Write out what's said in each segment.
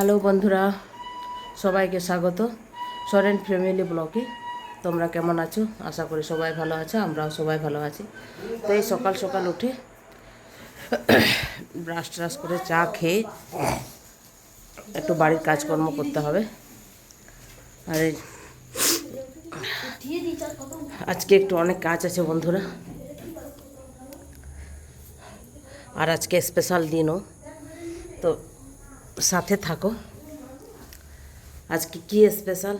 Hello বন্ধুরা, সবাইকে স্বাগত সরেন ফ্যামিলি ব্লগে। তোমরা কেমন আছো? আশা করি সবাই ভালো আছো, আমরাও সবাই ভালো আছি। তো এই সকাল সকাল উঠে ব্রাশ ট্রাশ করে চা খেয়ে একটু বাড়ির কাজকর্ম করতে হবে। আর আজকে একটু অনেক কাজ আছে বন্ধুরা, আর আজকে স্পেশাল দিনও, তো সাথে থাকো। আজকে কি স্পেশাল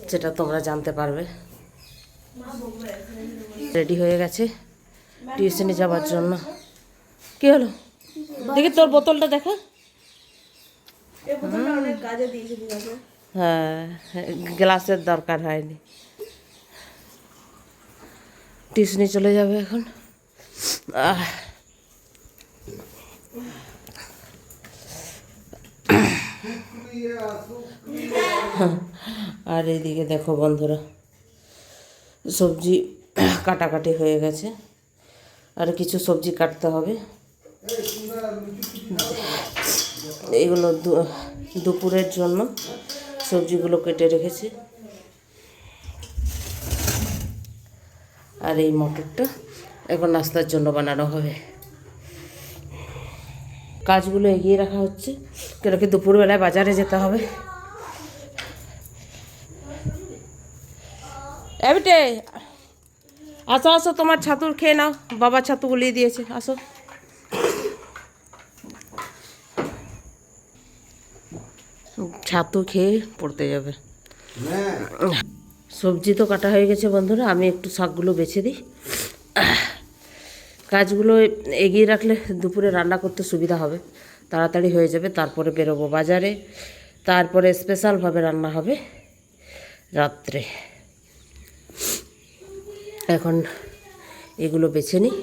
সেটা তোমরা জানতে পারবে। রেডি হয়ে গেছে টিউশনে যাওয়ার জন্য। কি হলো দেখি, তোর বোতলটা দেখা। হ্যাঁ, গ্লাসের দরকার হয়নি। টিউশনে চলে যাবে এখন। আর এইদিকে দেখো বন্ধুরা, সবজি কাটাকাটি হয়ে গেছে, আর কিছু সবজি কাটতে হবে। এগুলো দুপুরের জন্য সবজিগুলো কেটে রেখেছি। আর এই মটরটা এখন নাস্তার জন্য বানানো হবে। কাজগুলো এগিয়ে রাখা হচ্ছে, কেন কি দুপুরবেলায় বাজারে যেতে হবে। এবিটে আসো আসো, তোমার ছাতুর খেয়ে নাও, বাবা ছাতু গুলিয়ে দিয়েছে, আসো। ছাতু খেয়ে পড়তে যাবে। সবজি তো কাটা হয়ে গেছে বন্ধুরা, আমি একটু শাকগুলো বেছে দিই। কাজগুলো এগিয়ে রাখলে দুপুরে রান্না করতে সুবিধা হবে, তাড়াতাড়ি হয়ে যাবে। তারপরে বেরোবো বাজারে, তারপরে স্পেশালভাবে রান্না হবে রাত্রে। এখন এগুলো বেছে নিই,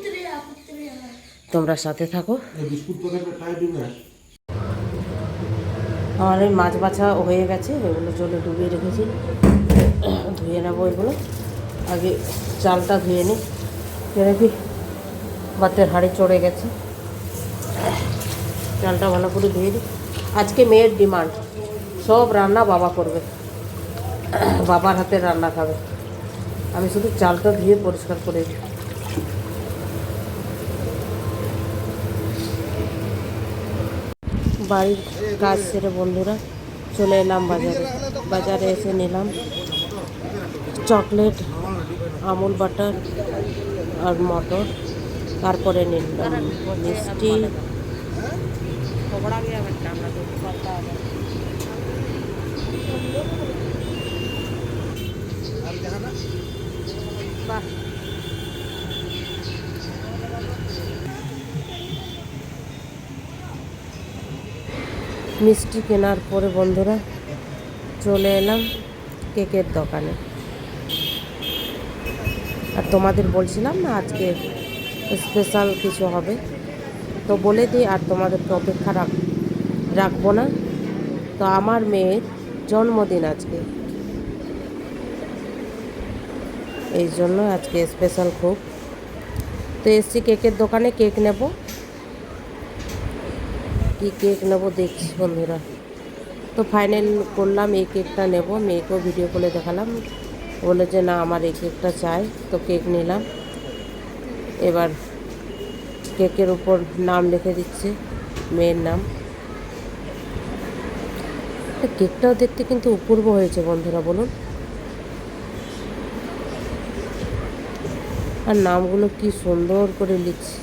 তোমরা সাথে থাকো। আমার ওই মাছ বাছা হয়ে গেছে, এগুলো জলে ডুবিয়ে রেখেছি, ধুয়ে নেবো এগুলো। আগে চালটা ধুয়ে নিই, কেন কি ভাতের হাঁড়ি চড়ে গেছে। চালটা ভালো করে ধুয়ে দিই। আজকে মেয়ের ডিমান্ড, সব রান্না বাবা করবে, বাবার হাতের রান্না খাবে। আমি শুধু চালটা ধুয়ে পরিষ্কার করে দিই। বাড়ির কাজ সেরে বন্ধুরা চলে এলাম বাজারে। বাজারে এসে নিলাম চকলেট, আমুল বাটার আর মটর। তারপরে নিলাম মিষ্টি। মিষ্টি কেনার পরে বন্ধুরা চলে এলাম কেকের দোকানে। আর তোমাদের বলছিলাম না আজকে স্পেশাল কিছু হবে, তো বলে দিই, আর তোমাদেরকে অপেক্ষা রাখবো না। তো আমার মেয়ের জন্মদিন আজকে, এই জন্য আজকে স্পেশাল খুব। তো এসছি কেকের দোকানে, কেক নেব। কি কেক নেব দেখছি বন্ধুরা। তো ফাইনাল করলাম এই কেকটা নেব। মেয়েকেও ভিডিও কলে দেখালাম, বলে যে না আমার এই কেকটা চাই। তো কেক নিলাম। এবার কেকের উপর নাম লিখে দিচ্ছে, মেয়ের নাম। কেকটাও দেখতে কিন্তু অপূর্ব হয়েছে বন্ধুরা, বলুন। আর নামগুলো কি সুন্দর করে লিখছে।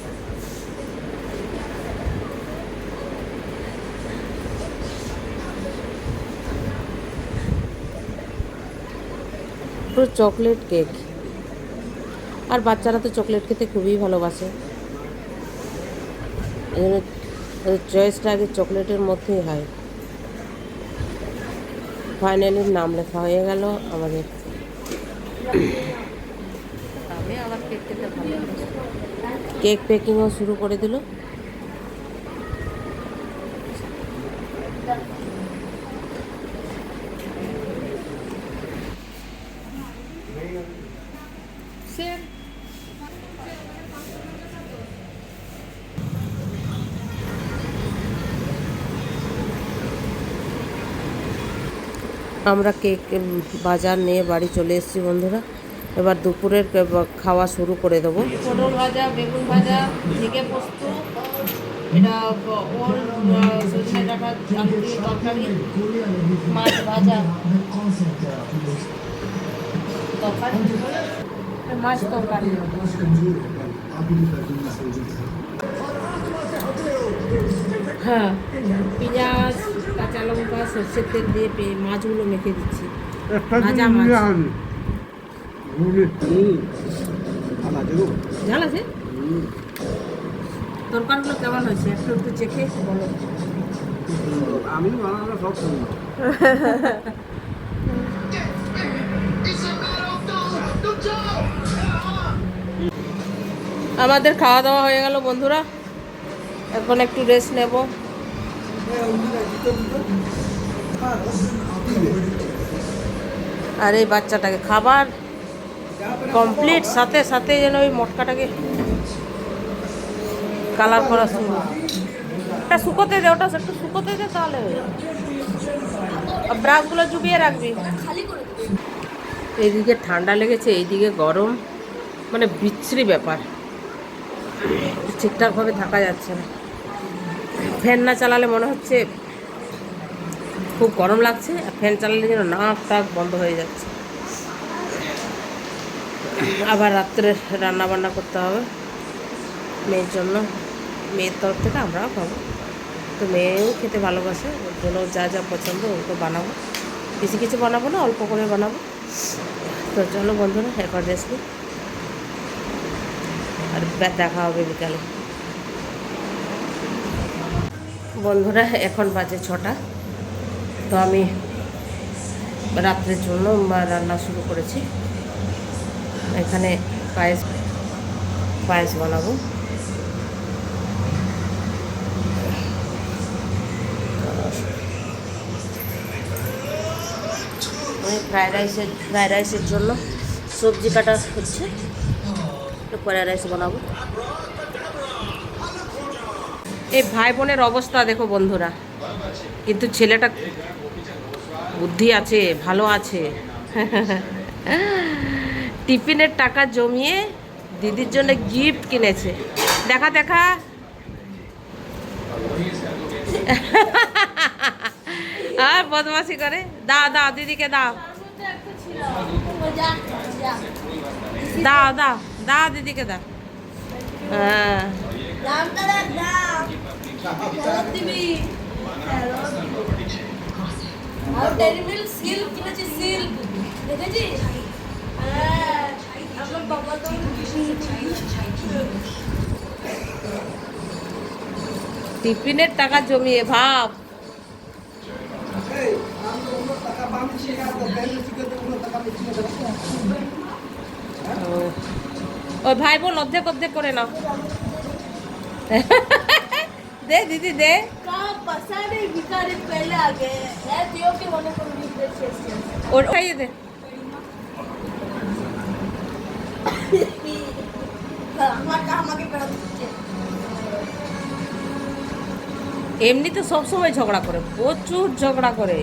পুরো চকলেট কেক, আর বাচ্চারা তো চকলেট খেতে খুবই ভালোবাসে, এই জন্য চয়েসটা আগে চকলেটের মধ্যেই হয়। ফাইনালি নাম লেখা হয়ে গেল আমাদের। আমি আবার কেক খেতে ভালো, কেক প্যাকিংও শুরু করে দিল। আমরা কেক বাজার নিয়ে বাড়ি চলে এসেছি বন্ধুরা। এবার দুপুরের খাওয়া শুরু করে দেবো। পটল ভাজা, বেগুন ভাজা, ঝিঙে পোস্ত, এটা ওল, সজনে ডাঁটা, আলু দিয়ে তরকারি, মাছ ভাজা, তরকারি, মাছ তরকারি। হ্যাঁ, পেঁয়াজ, কাঁচা লঙ্কা, সর্ষের তেল দিয়ে মাছগুলো মেখে দিচ্ছি। ভাজা মাছ। ঝাল আছে? তরকারিগুলো কেমন হয়েছে একটু একটু চেখে বলো। আমি বানানো সব শুনি। আমাদের খাওয়া দাওয়া হয়ে গেল বন্ধুরা, এখন একটু রেস্ট নেব। আর এই বাচ্চাটাকে খাবার কমপ্লিট, সাথে সাথে যেন ওই মটকাটাকে কালার করা শুরু। ওটা শুকোতে দে, ওটা একটু শুকোতে দে, তাহলে হয়ে যাবে। আর ব্রাশগুলো চুবিয়ে রাখবি। এইদিকে ঠান্ডা লেগেছে, এইদিকে গরম, মানে বিচ্ছিরি ব্যাপার, ঠিকঠাকভাবে থাকা যাচ্ছে না। ফ্যান না চালালে মনে হচ্ছে খুব গরম লাগছে, আর ফ্যান চালালে যেন নাক টাক বন্ধ হয়ে যাচ্ছে। আবার রাত্রে রান্না বান্না করতে হবে মেয়ের জন্য, মেয়ের তরফ থেকে আমরাও খাবো। তো মেয়েও খেতে ভালোবাসে, ওর জন্য যা যা পছন্দ ওকে বানাবো। বেশি কিছু বানাবো না, অল্প করে বানাবো। তো চলো বন্ধুরা, এখন রেস্ট নিই, আর দেখা হবে বিকালে। বন্ধুরা এখন বাজে 6টা। তো আমি রাত্রের জন্য রান্না শুরু করেছি। এখানে পায়েস বানাবো। ফ্রায়েড রাইসের জন্য সবজি কাটা হচ্ছে, ফ্রায়েড রাইস বানাবো। এই ভাই বোনের অবস্থা দেখো বন্ধুরা, কিন্তু ছেলেটা বুদ্ধি আছে, ভালো আছে। টিফিনের টাকা জমিয়ে দিদির জন্য গিফট কিনেছে। দেখা দেখা আর বদমাশি করে। দাও দাও দিদিকে দাও, দাও দাও দাও দিদিকে দাও। হ্যাঁ, টিফিনের টাকা জমিয়ে ভাব। ওই ভাই বোন অর্ধেক অর্ধেক করে নাও। দে দিদি দে। ওটাই দে। এমনি তো সবসময় ঝগড়া করে, প্রচুর ঝগড়া করে।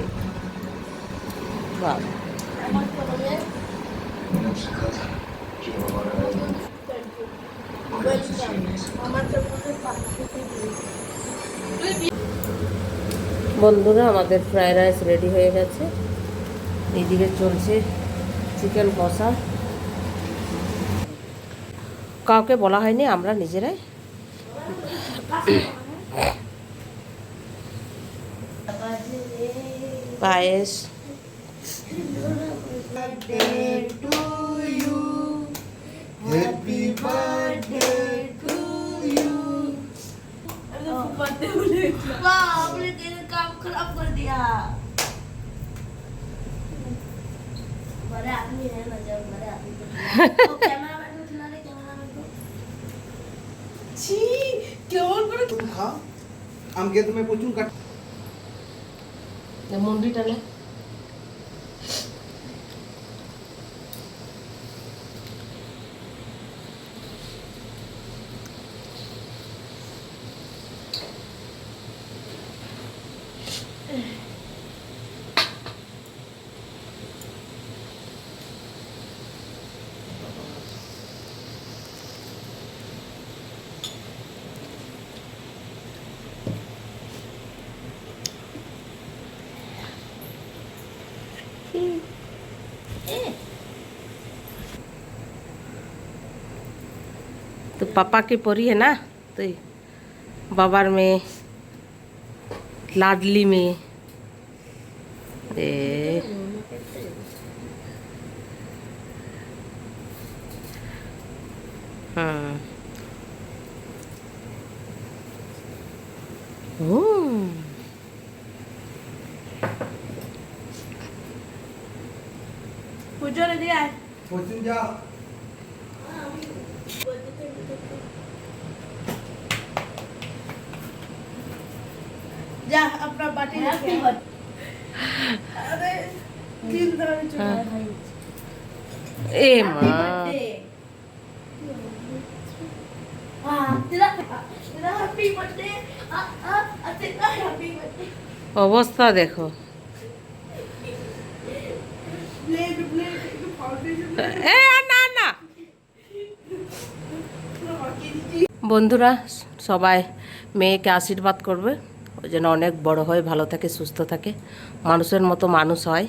বাবা বন্ধুরা, আমাদের ফ্রায়েড রাইস রেডি হয়ে গেছে। এইদিকে চলছে চিকেন কষা। কাউকে বলা হয়নি, আমরা নিজেরাই। পায়েস, Happy birthday to you. वाह, आपने तेरे काम खराब कर दिया। बड़े आदमी है ना, जब बड़े आदमी को कैमरामैन को खिला दे, कैमरामैन को। छी, क्यों कर? तुम खा, हम क्या तुम्हें पूछूं कट। মুন্ডি টানে। तो पापा की परी है ना, तो बाबार में लाडली में ए हाँ ओ पूजो ने दिया है পচুন যা जा अपना बाटी लेके आ। अरे तीन तरह की चुना है ए माँ हाँ तेरा हैप्पी बर्थडे तेरा हैप्पी बर्थडे अवस्था देखो ब्लेड फाउंडेशन ए ना ना বন্ধুরা সবাই মেয়েকে আশীর্বাদ করবে ওই জন্য অনেক বড় হয়, ভালো থাকে, সুস্থ থাকে, মানুষের মতো মানুষ হয়।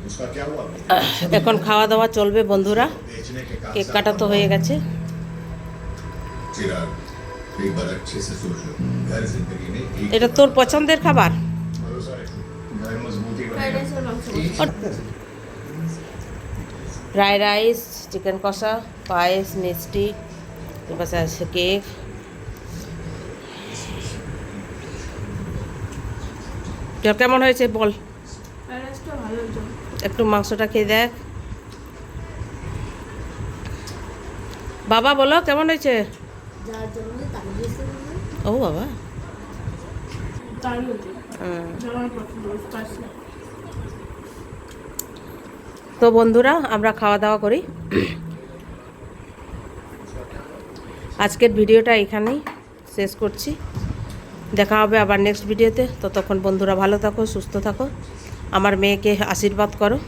उसका क्या हुआ এখন খাওয়া দাওয়া চলবে বন্ধুরা, बेचने के কেক কাটা তো হয়ে গেছে। चिराग एक बार अच्छे से सोच लो, घर जिंदगी में एक এটা তোর পছন্দের খাবার। भरोसा रखो, घर मजबूती बनेगा। ফ্রাই রাইস, চিকেন কষা, পায়েস, মিষ্টি, এবার আছে কেক। তোর কেমন হয়েছে বল, আরেকটা ভালো হতো একটু মাংসটা খেয়ে দেখ। বাবা বলো কেমন হয়েছে। যার জন্য তাকে দিয়েছে ও বাবা তার হতো হুম। আমার পছন্দ স্পাইসি তো বন্ধুরা আমরা খাওয়া দাওয়া করি। আজকের ভিডিওটা এখানেই শেষ করছি, দেখা হবে আবার নেক্সট ভিডিওতে। ততক্ষণ বন্ধুরা ভালো থাকো, সুস্থ থাকো, আমার মেয়েকে আশীর্বাদ করো,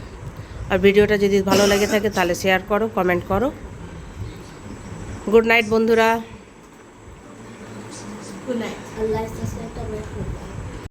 আর ভিডিওটা যদি ভালো লেগে থাকে তাহলে শেয়ার করো, কমেন্ট করো। গুড নাইট বন্ধুরা। গুড নাইট আল্লাহ সাবস্ক্রাইব করবেন।